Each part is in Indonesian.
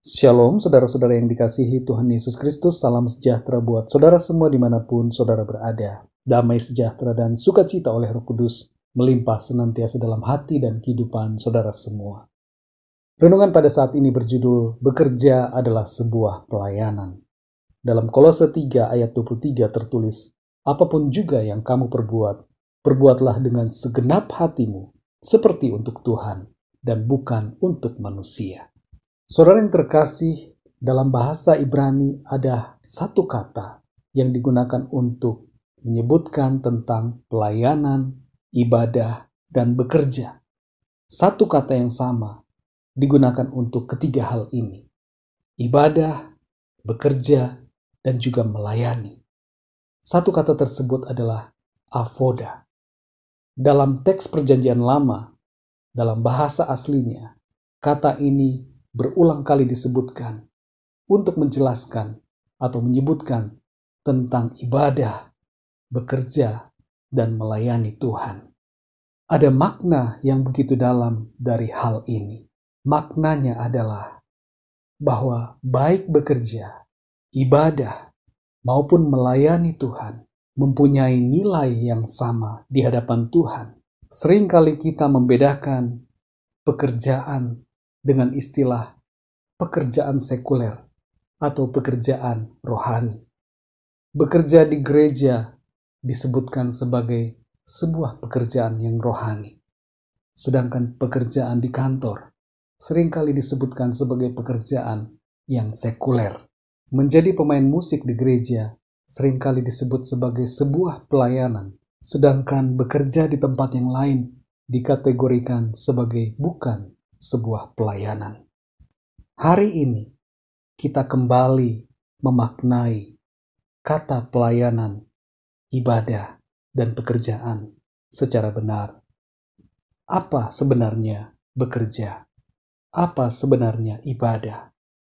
Shalom, saudara-saudara yang dikasihi Tuhan Yesus Kristus. Salam sejahtera buat saudara semua dimanapun saudara berada. Damai sejahtera dan sukacita oleh Roh Kudus melimpah senantiasa dalam hati dan kehidupan saudara semua. Renungan pada saat ini berjudul, Bekerja adalah sebuah pelayanan. Dalam Kolose 3 ayat 23 tertulis, apapun juga yang kamu perbuat, perbuatlah dengan segenap hatimu, seperti untuk Tuhan dan bukan untuk manusia. Saudara yang terkasih, dalam bahasa Ibrani ada satu kata yang digunakan untuk menyebutkan tentang pelayanan, ibadah, dan bekerja. Satu kata yang sama digunakan untuk ketiga hal ini: ibadah, bekerja, dan juga melayani. Satu kata tersebut adalah avoda. Dalam teks Perjanjian Lama, dalam bahasa aslinya, kata ini berulang kali disebutkan untuk menjelaskan atau menyebutkan tentang ibadah, bekerja, dan melayani Tuhan. Ada makna yang begitu dalam dari hal ini. Maknanya adalah bahwa baik bekerja, ibadah, maupun melayani Tuhan mempunyai nilai yang sama di hadapan Tuhan. Seringkali kita membedakan pekerjaan dengan istilah pekerjaan sekuler atau pekerjaan rohani. Bekerja di gereja disebutkan sebagai sebuah pekerjaan yang rohani. Sedangkan pekerjaan di kantor seringkali disebutkan sebagai pekerjaan yang sekuler. Menjadi pemain musik di gereja seringkali disebut sebagai sebuah pelayanan, sedangkan bekerja di tempat yang lain dikategorikan sebagai bukan sebuah pelayanan. Hari ini kita kembali memaknai kata pelayanan, ibadah, dan pekerjaan secara benar. Apa sebenarnya bekerja? Apa sebenarnya ibadah?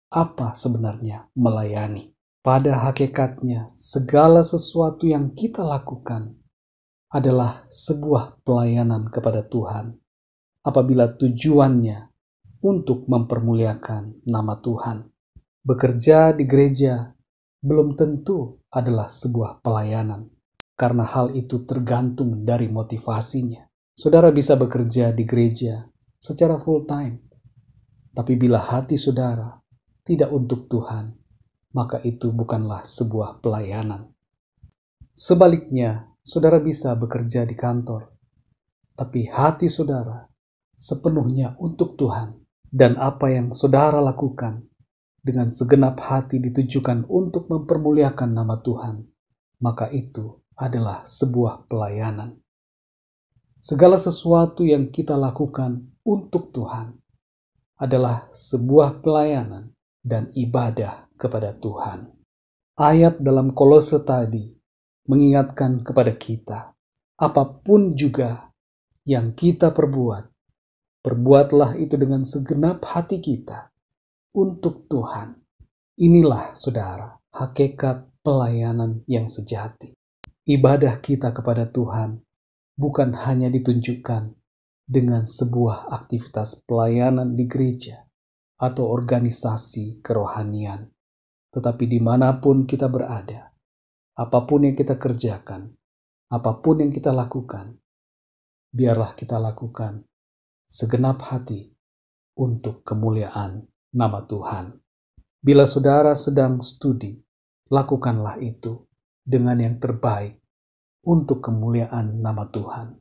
Apa sebenarnya melayani? Pada hakikatnya, segala sesuatu yang kita lakukan adalah sebuah pelayanan kepada Tuhan, apabila tujuannya untuk mempermuliakan nama Tuhan. Bekerja di gereja belum tentu adalah sebuah pelayanan, karena hal itu tergantung dari motivasinya. Saudara bisa bekerja di gereja secara full time, tapi bila hati saudara tidak untuk Tuhan, maka itu bukanlah sebuah pelayanan. Sebaliknya, saudara bisa bekerja di kantor, tapi hati saudara sepenuhnya untuk Tuhan, dan apa yang saudara lakukan dengan segenap hati ditujukan untuk mempermuliakan nama Tuhan, maka itu adalah sebuah pelayanan. Segala sesuatu yang kita lakukan untuk Tuhan adalah sebuah pelayanan dan ibadah kepada Tuhan. Ayat dalam Kolose tadi mengingatkan kepada kita, apapun juga yang kita perbuat, perbuatlah itu dengan segenap hati kita untuk Tuhan. Inilah, saudara, hakikat pelayanan yang sejati. Ibadah kita kepada Tuhan bukan hanya ditunjukkan dengan sebuah aktivitas pelayanan di gereja atau organisasi kerohanian, tetapi dimanapun kita berada, apapun yang kita kerjakan, apapun yang kita lakukan, biarlah kita lakukan segenap hati untuk kemuliaan nama Tuhan. Bila saudara sedang studi, lakukanlah itu dengan yang terbaik untuk kemuliaan nama Tuhan.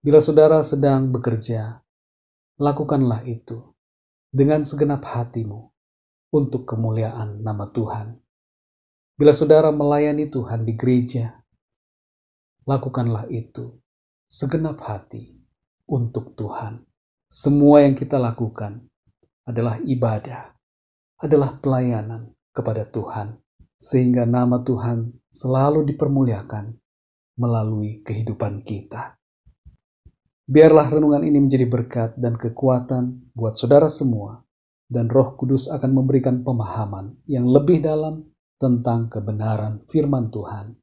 Bila saudara sedang bekerja, lakukanlah itu dengan segenap hatimu untuk kemuliaan nama Tuhan. Bila saudara melayani Tuhan di gereja, lakukanlah itu segenap hati untuk Tuhan. Semua yang kita lakukan adalah ibadah, adalah pelayanan kepada Tuhan, sehingga nama Tuhan selalu dipermuliakan melalui kehidupan kita. Biarlah renungan ini menjadi berkat dan kekuatan buat saudara semua, dan Roh Kudus akan memberikan pemahaman yang lebih dalam tentang kebenaran firman Tuhan.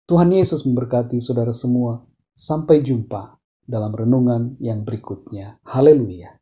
Tuhan Yesus memberkati saudara semua. Sampai jumpa dalam renungan yang berikutnya. Haleluya.